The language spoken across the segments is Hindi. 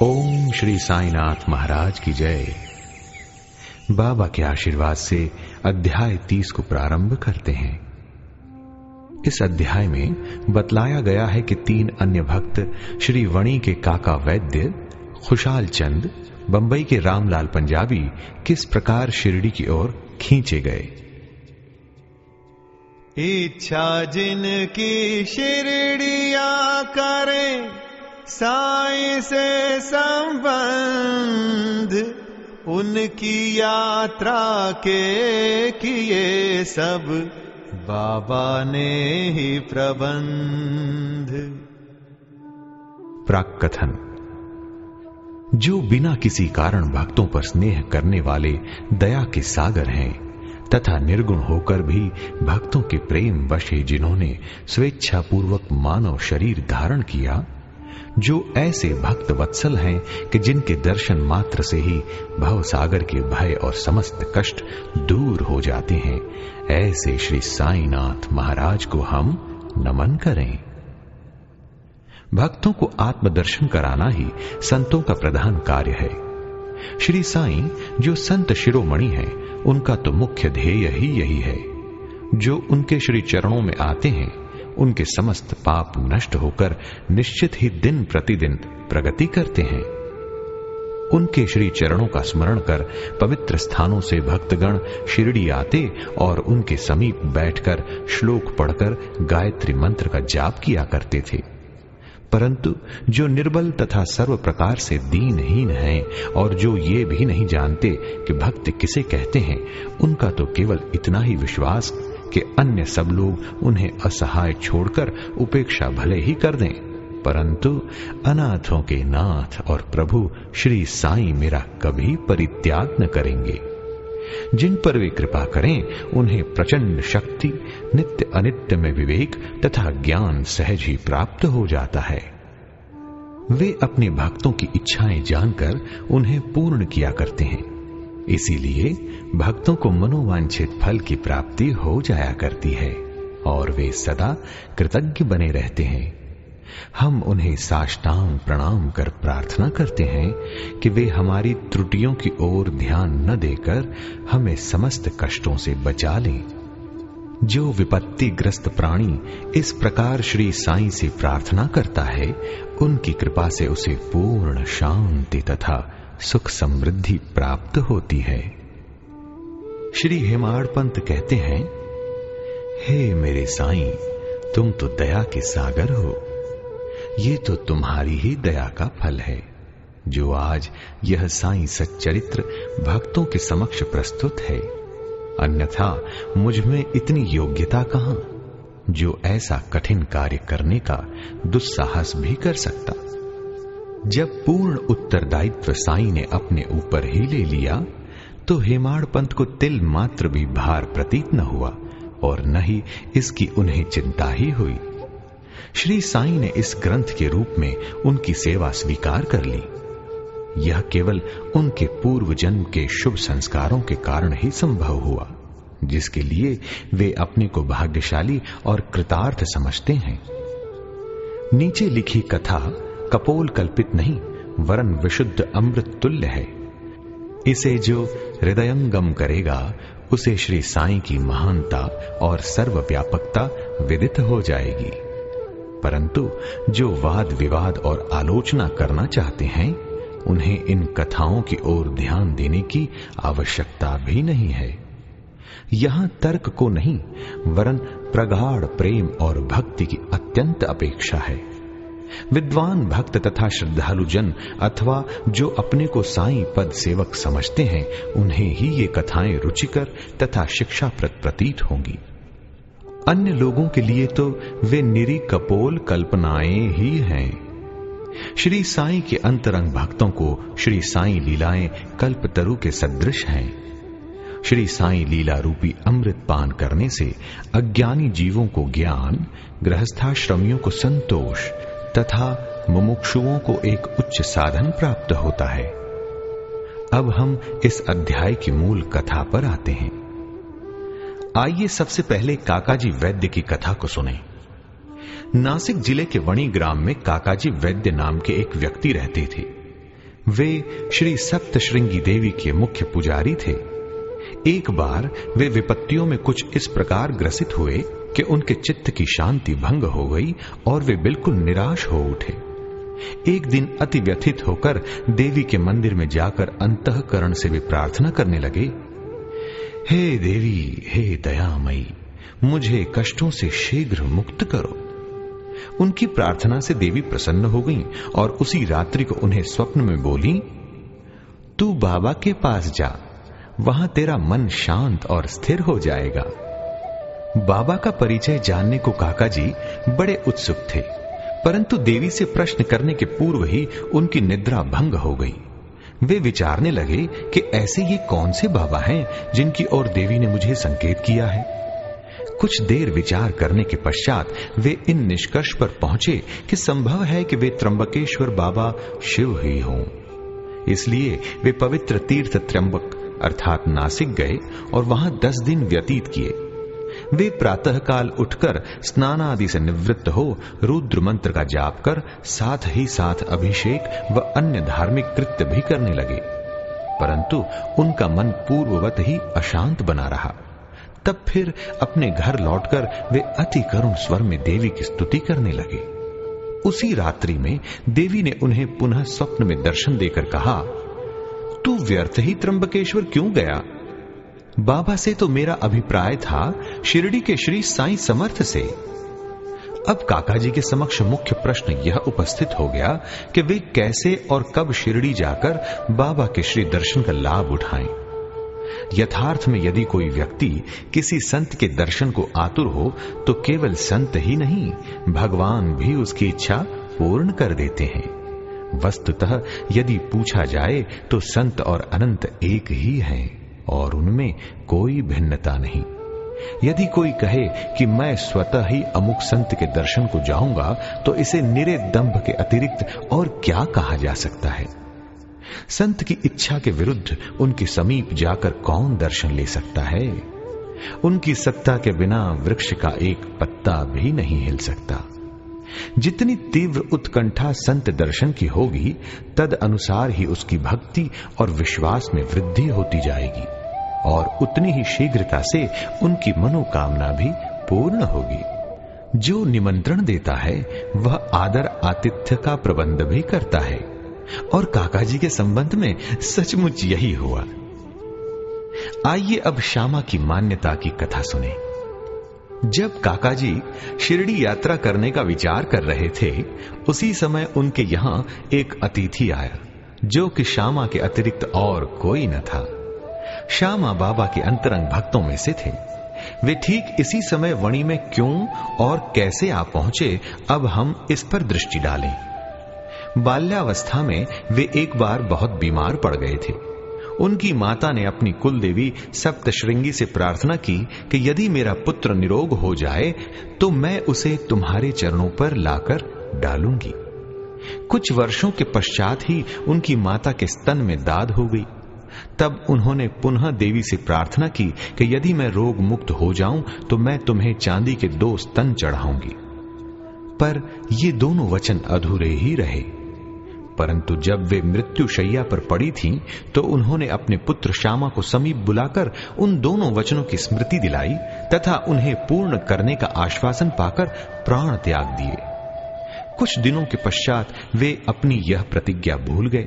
ओम श्री साईनाथ महाराज की जय। बाबा के आशीर्वाद से अध्याय 30 को प्रारंभ करते हैं। इस अध्याय में बतलाया गया है कि 3 अन्य भक्त श्री वणी के काका वैद्य, खुशाल चंद, बंबई के रामलाल पंजाबी किस प्रकार शिरडी की ओर खींचे गए। इच्छा जिनकी शिरडिया करें साईं से संबंध, उनकी यात्रा के किए सब बाबा ने ही प्रबंध। प्राक कथन। जो बिना किसी कारण भक्तों पर स्नेह करने वाले दया के सागर हैं तथा निर्गुण होकर भी भक्तों के प्रेम वशे जिन्होंने स्वेच्छापूर्वक मानव शरीर धारण किया, जो ऐसे भक्त वत्सल हैं कि जिनके दर्शन मात्र से ही भव सागर के भय और समस्त कष्ट दूर हो जाते हैं, ऐसे श्री साईनाथ महाराज को हम नमन करें। भक्तों को आत्मदर्शन कराना ही संतों का प्रधान कार्य है। श्री साईं जो संत शिरोमणि हैं, उनका तो मुख्य ध्येय ही यही है। जो उनके श्री चरणों में आते हैं, उनके समस्त पाप नष्ट होकर निश्चित ही दिन प्रतिदिन प्रगति करते हैं। उनके श्री चरणों का स्मरण कर पवित्र स्थानों से भक्तगण शिरडी आते और उनके समीप बैठकर श्लोक पढ़कर गायत्री मंत्र का जाप किया करते थे। परंतु जो निर्बल तथा सर्व प्रकार से दीनहीन हैं और जो ये भी नहीं जानते कि भक्त किसे कहते हैं, उनका तो केवल इतना ही विश्वास कि अन्य सब लोग उन्हें असहाय छोड़कर उपेक्षा भले ही कर दें, परंतु अनाथों के नाथ और प्रभु श्री साईं मेरा कभी परित्याग न करेंगे। जिन पर वे कृपा करें, उन्हें प्रचंड शक्ति, नित्य अनित्य में विवेक तथा ज्ञान सहज ही प्राप्त हो जाता है। वे अपने भक्तों की इच्छाएं जानकर उन्हें पूर्ण किया करते हैं, इसीलिए भक्तों को मनोवांछित फल की प्राप्ति हो जाया करती है और वे सदा कृतज्ञ बने रहते हैं। हम उन्हें साष्टांग प्रणाम कर प्रार्थना करते हैं कि वे हमारी त्रुटियों की ओर ध्यान न देकर हमें समस्त कष्टों से बचा लें। जो विपत्तिग्रस्त प्राणी इस प्रकार श्री साईं से प्रार्थना करता है, उनकी कृपा से उसे पूर्ण शांति तथा सुख समृद्धि प्राप्त होती है। श्री हेमाड़ पंत कहते हैं, हे मेरे साईं, तुम तो दया के सागर हो। ये तो तुम्हारी ही दया का फल है जो आज यह साईं सच्चरित्र भक्तों के समक्ष प्रस्तुत है। अन्यथा मुझ में इतनी योग्यता कहां जो ऐसा कठिन कार्य करने का दुस्साहस भी कर सकता। जब पूर्ण उत्तरदायित्व साईं ने अपने ऊपर ही ले लिया, तो हेमाड़ पंत को तिल मात्र भी भार प्रतीत न हुआ और न ही इसकी उन्हें चिंता ही हुई। श्री साईं ने इस ग्रंथ के रूप में उनकी सेवा स्वीकार कर ली। यह केवल उनके पूर्व जन्म के शुभ संस्कारों के कारण ही संभव हुआ, जिसके लिए वे अपने को भाग्यशाली और कृतार्थ समझते हैं। नीचे लिखी कथा कपोल कल्पित नहीं, वरन विशुद्ध अमृत तुल्य है। इसे जो हृदयंगम करेगा, उसे श्री साईं की महानता और सर्वव्यापकता विदित हो जाएगी। परंतु जो वाद विवाद और आलोचना करना चाहते हैं, उन्हें इन कथाओं की ओर ध्यान देने की आवश्यकता भी नहीं है। यहां तर्क को नहीं, वरन प्रगाढ़ प्रेम और भक्ति की अत्यंत अपेक्षा है। विद्वान भक्त तथा श्रद्धालु जन अथवा जो अपने को साईं पद सेवक समझते हैं, उन्हें ही ये कथाएं रुचिकर तथा शिक्षाप्रद प्रतीत होंगी। अन्य लोगों के लिए तो वे निरी कपोल कल्पनाएं ही हैं। श्री साईं के अंतरंग भक्तों को श्री साईं लीलाएं कल्पतरु के सदृश हैं। श्री साईं लीला रूपी अमृत पान करने से अज्ञानी जीवों को ज्ञान, गृहस्थाश्रमियों को संतोष तथा मुमुक्षुओं को एक उच्च साधन प्राप्त होता है। अब हम इस अध्याय की मूल कथा पर आते हैं। आइए सबसे पहले काकाजी वैद्य की कथा को सुनें। नासिक जिले के वणी ग्राम में काकाजी वैद्य नाम के एक व्यक्ति रहते थे। वे श्री सप्तश्रृंगी देवी के मुख्य पुजारी थे। एक बार वे विपत्तियों में कुछ इस प्रकार ग्रसित हुए कि उनके चित्त की शांति भंग हो गई और वे बिल्कुल निराश हो उठे। एक दिन अति व्यथित होकर देवी के मंदिर में जाकर अंतःकरण से वे प्रार्थना करने लगे, हे देवी, हे दयामयी, मुझे कष्टों से शीघ्र मुक्त करो। उनकी प्रार्थना से देवी प्रसन्न हो गईं और उसी रात्रि को उन्हें स्वप्न में बोली, तू बाबा के पास जा, वहां तेरा मन शांत और स्थिर हो जाएगा। बाबा का परिचय जानने को काका जी बड़े उत्सुक थे, परंतु देवी से प्रश्न करने के पूर्व ही उनकी निद्रा भंग हो गई। वे विचारने लगे कि ऐसे ये कौन से बाबा हैं जिनकी ओर देवी ने मुझे संकेत किया है। कुछ देर विचार करने के पश्चात वे इन निष्कर्ष पर पहुंचे कि संभव है कि वे त्र्यंबकेश्वर बाबा शिव ही हों। इसलिए वे पवित्र तीर्थ त्र्यंबक अर्थात नासिक गए और वहां 10 दिन व्यतीत किए। वे प्रातःकाल उठकर स्नान आदि से निवृत्त हो रुद्र मंत्र का जाप कर साथ ही साथ अभिषेक व अन्य धार्मिक कृत्य भी करने लगे, परंतु उनका मन पूर्ववत ही अशांत बना रहा। तब फिर अपने घर लौटकर वे अति करुण स्वर में देवी की स्तुति करने लगे। उसी रात्रि में देवी ने उन्हें पुनः स्वप्न में दर्शन देकर कहा, तू व्यर्थ ही त्र्यंबकेश्वर क्यों गया? बाबा से तो मेरा अभिप्राय था शिरडी के श्री साईं समर्थ से। अब काका जी के समक्ष मुख्य प्रश्न यह उपस्थित हो गया कि वे कैसे और कब शिरडी जाकर बाबा के श्री दर्शन का लाभ उठाएं। यथार्थ में यदि कोई व्यक्ति किसी संत के दर्शन को आतुर हो तो केवल संत ही नहीं, भगवान भी उसकी इच्छा पूर्ण कर देते हैं। वस्तुतः यदि पूछा जाए तो संत और अनंत एक ही हैं और उनमें कोई भिन्नता नहीं। यदि कोई कहे कि मैं स्वतः ही अमुक संत के दर्शन को जाऊंगा तो इसे निरे दंभ के अतिरिक्त और क्या कहा जा सकता है? संत की इच्छा के विरुद्ध उनके समीप जाकर कौन दर्शन ले सकता है? उनकी सत्ता के बिना वृक्ष का एक पत्ता भी नहीं हिल सकता। जितनी तीव्र उत्कंठा संत दर्शन की होगी, तद अनुसार ही उसकी भक्ति और विश्वास में वृद्धि होती जाएगी और उतनी ही शीघ्रता से उनकी मनोकामना भी पूर्ण होगी। जो निमंत्रण देता है वह आदर आतिथ्य का प्रबंध भी करता है और काका जी के संबंध में सचमुच यही हुआ। आइए अब श्यामा की मान्यता की कथा सुने। जब काका जी शिरडी यात्रा करने का विचार कर रहे थे, उसी समय उनके यहां एक अतिथि आया जो कि श्यामा के अतिरिक्त और कोई न था। श्यामा बाबा के अंतरंग भक्तों में से थे। वे ठीक इसी समय वणी में क्यों और कैसे आ पहुंचे, अब हम इस पर दृष्टि डालें। बाल्यावस्था में वे एक बार बहुत बीमार पड़ गए थे। उनकी माता ने अपनी कुल देवी सप्तश्रृंगी से प्रार्थना की कि यदि मेरा पुत्र निरोग हो जाए तो मैं उसे तुम्हारे चरणों पर लाकर डालूंगी। कुछ वर्षों के पश्चात ही उनकी माता के स्तन में दाद हो गई। तब उन्होंने पुनः देवी से प्रार्थना की कि यदि मैं रोग मुक्त हो जाऊं तो मैं तुम्हें चांदी के 2 स्तन चढ़ाऊंगी। पर ये दोनों वचन अधूरे ही रहे। परंतु जब वे मृत्यु शैया पर पड़ी थीं, तो उन्होंने अपने पुत्र श्यामा को समीप बुलाकर उन दोनों वचनों की स्मृति दिलाई तथा उन्हें पूर्ण करने का आश्वासन पाकर प्राण त्याग दिए। कुछ दिनों के पश्चात वे अपनी यह प्रतिज्ञा भूल गए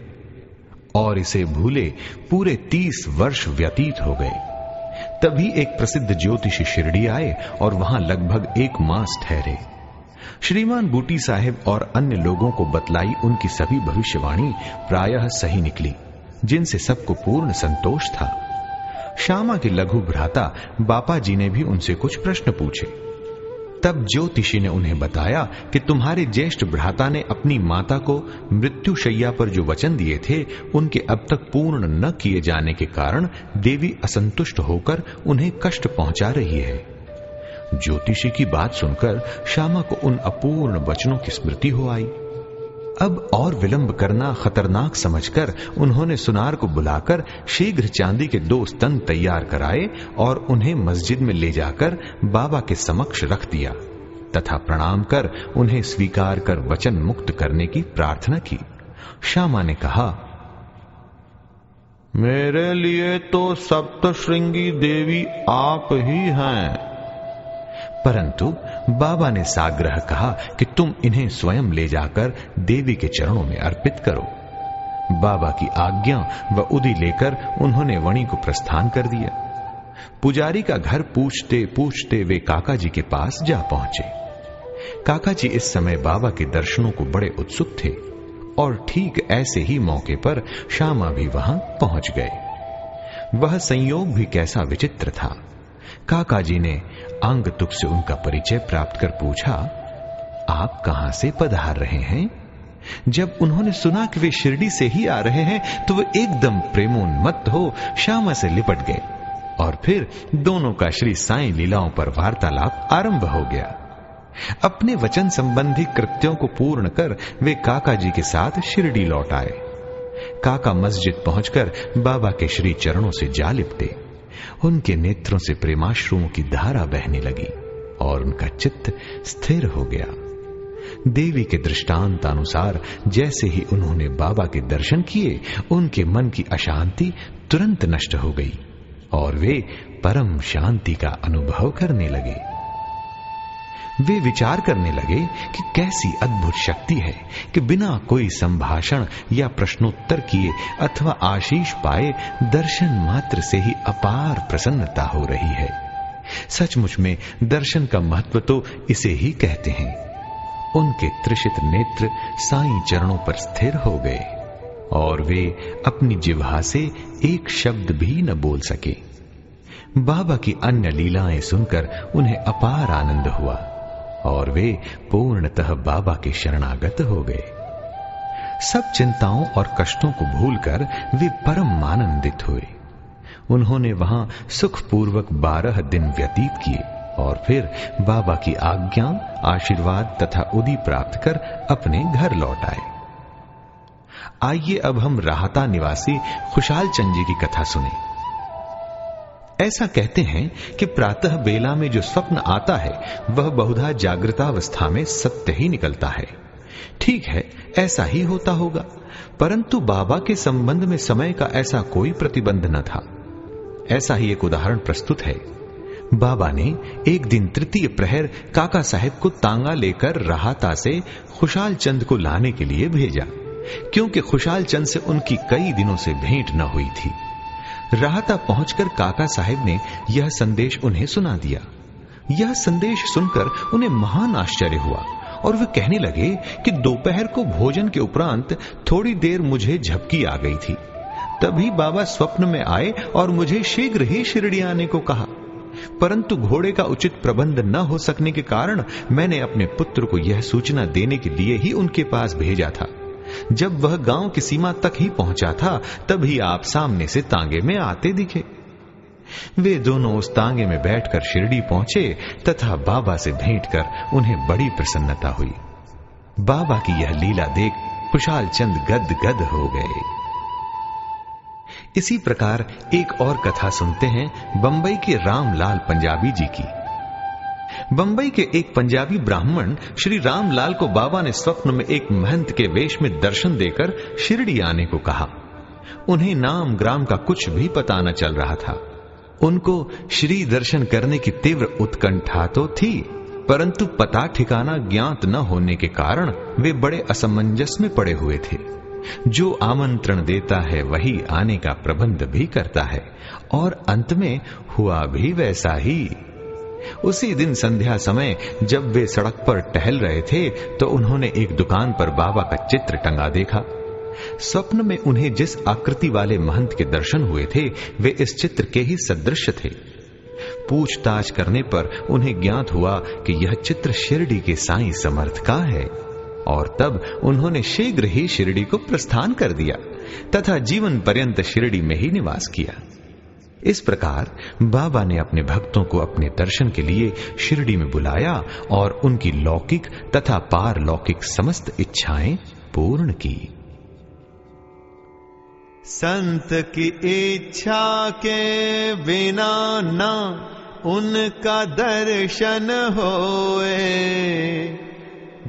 और इसे भूले पूरे 30 वर्ष व्यतीत हो गए। तभी एक प्रसिद्ध ज्योतिषी शिरडी आए और वहां लगभग 1 मास ठहरे। श्रीमान बूटी साहेब और अन्य लोगों को बतलाई उनकी सभी भविष्यवाणी प्रायः सही निकली, जिनसे सबको पूर्ण संतोष था। श्यामा के लघु भ्राता बापा जी ने भी उनसे कुछ प्रश्न पूछे। तब ज्योतिषी ने उन्हें बताया कि तुम्हारे ज्येष्ठ भ्राता ने अपनी माता को मृत्यु शैया पर जो वचन दिए थे उनके अब तक पूर्ण न किए जाने के कारण देवी असंतुष्ट होकर उन्हें कष्ट पहुंचा रही है। ज्योतिषी की बात सुनकर श्यामा को उन अपूर्ण वचनों की स्मृति हो आई। अब और विलंब करना खतरनाक समझकर उन्होंने सुनार को बुलाकर शीघ्र चांदी के 2 स्तन तैयार कराए और उन्हें मस्जिद में ले जाकर बाबा के समक्ष रख दिया तथा प्रणाम कर उन्हें स्वीकार कर वचन मुक्त करने की प्रार्थना की। श्यामा ने कहा, मेरे लिए तो सप्तश्रृंगी देवी आप ही हैं। परंतु बाबा ने साग्रह कहा कि तुम इन्हें स्वयं ले जाकर देवी के चरणों में अर्पित करो। बाबा की आज्ञा व उदी लेकर उन्होंने वणि को प्रस्थान कर दिया। पुजारी का घर पूछते पूछते वे काका जी के पास जा पहुंचे। काका जी इस समय बाबा के दर्शनों को बड़े उत्सुक थे और ठीक ऐसे ही मौके पर श्यामा भी वहां पहुंच गए। वह संयोग भी कैसा विचित्र था। काका जी ने अंग तुक से उनका परिचय प्राप्त कर पूछा, आप कहां से पधार रहे हैं? जब उन्होंने सुना कि वे शिरडी से ही आ रहे हैं तो वे एकदम प्रेमोन्मत्त हो श्यामा से लिपट गए और फिर दोनों का श्री साईं लीलाओं पर वार्तालाप आरंभ हो गया। अपने वचन संबंधी कृत्यों को पूर्ण कर वे काका जी के साथ शिरडी लौट आए। काका मस्जिद पहुंचकर बाबा के श्री चरणों से जा लिपटे। उनके नेत्रों से प्रेमाश्रुओं की धारा बहने लगी और उनका चित्त स्थिर हो गया। देवी के दृष्टांत अनुसार जैसे ही उन्होंने बाबा के दर्शन किए, उनके मन की अशांति तुरंत नष्ट हो गई और वे परम शांति का अनुभव करने लगे। वे विचार करने लगे कि कैसी अद्भुत शक्ति है कि बिना कोई संभाषण या प्रश्नोत्तर किए अथवा आशीष पाए दर्शन मात्र से ही अपार प्रसन्नता हो रही है। सचमुच में दर्शन का महत्व तो इसे ही कहते हैं। उनके त्रिषित नेत्र साईं चरणों पर स्थिर हो गए और वे अपनी जिह्वा से एक शब्द भी न बोल सके। बाबा की अन्य लीलाएं सुनकर उन्हें अपार आनंद हुआ और वे पूर्णतः बाबा के शरणागत हो गए। सब चिंताओं और कष्टों को भूलकर वे परम आनंदित हुए। उन्होंने वहां सुखपूर्वक 12 दिन व्यतीत किए और फिर बाबा की आज्ञा, आशीर्वाद तथा उदी प्राप्त कर अपने घर लौट आए। आइए अब हम राहता निवासी खुशाल चंद जी की कथा सुने। ऐसा कहते हैं कि प्रातः बेला में जो स्वप्न आता है वह बहुधा जागृतावस्था में सत्य ही निकलता है। ठीक है, ऐसा ही होता होगा, परंतु बाबा के संबंध में समय का ऐसा कोई प्रतिबंध न था। ऐसा ही एक उदाहरण प्रस्तुत है। बाबा ने एक दिन तृतीय प्रहर काका साहेब को तांगा लेकर राहता से खुशाल चंद को लाने के लिए भेजा, क्योंकि खुशाल चंद से उनकी कई दिनों से भेंट न हुई थी। राहता पहुंचकर काका साहेब ने यह संदेश उन्हें सुना दिया। यह संदेश सुनकर उन्हें महान आश्चर्य हुआ और वे कहने लगे कि दोपहर को भोजन के उपरांत थोड़ी देर मुझे झपकी आ गई थी। तभी बाबा स्वप्न में आए और मुझे शीघ्र ही शिरडी आने को कहा, परंतु घोड़े का उचित प्रबंध न हो सकने के कारण मैंने अपने पुत्र को यह सूचना देने के लिए ही उनके पास भेजा था। जब वह गांव की सीमा तक ही पहुंचा था तभी आप सामने से तांगे में आते दिखे। वे दोनों उस तांगे में बैठकर शिरडी पहुंचे तथा बाबा से भेंट कर उन्हें बड़ी प्रसन्नता हुई। बाबा की यह लीला देख खुशाल चंद गदगद हो गए। इसी प्रकार एक और कथा सुनते हैं बंबई के रामलाल पंजाबी जी की। बंबई के एक पंजाबी ब्राह्मण श्री रामलाल को बाबा ने स्वप्न में एक महंत के वेश में दर्शन देकर शिरडी आने को कहा। उन्हें नाम ग्राम का कुछ भी पता न चल रहा था। उनको श्री दर्शन करने की तीव्र उत्कंठा तो थी, परंतु पता ठिकाना ज्ञात न होने के कारण वे बड़े असमंजस में पड़े हुए थे। जो आमंत्रण देता है वही आने का प्रबंध भी करता है और अंत में हुआ भी वैसा ही। उसी दिन संध्या समय जब वे सड़क पर टहल रहे थे तो उन्होंने एक दुकान पर बाबा का चित्र टंगा देखा। स्वप्न में उन्हें जिस आकृति वाले महंत के दर्शन हुए थे वे इस चित्र के ही सदृश थे। पूछताछ करने पर उन्हें ज्ञात हुआ कि यह चित्र शिरडी के साईं समर्थ का है और तब उन्होंने शीघ्र ही शिरडी को प्रस्थान कर दिया तथा जीवन पर्यंत शिरडी में ही निवास किया। इस प्रकार बाबा ने अपने भक्तों को अपने दर्शन के लिए शिरडी में बुलाया और उनकी लौकिक तथा पारलौकिक समस्त इच्छाएं पूर्ण की। संत की इच्छा के बिना न उनका दर्शन होए,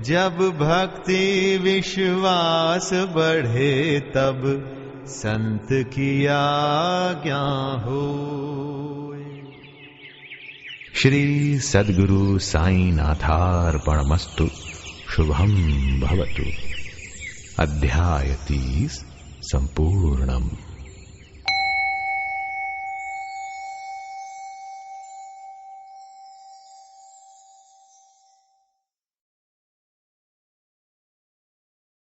जब भक्ति विश्वास बढ़े तब संत की आज्ञा हो। श्री सद्गुरु साई नाथार्पणमस्तु। शुभम भवतु। अध्याय 30 संपूर्णम।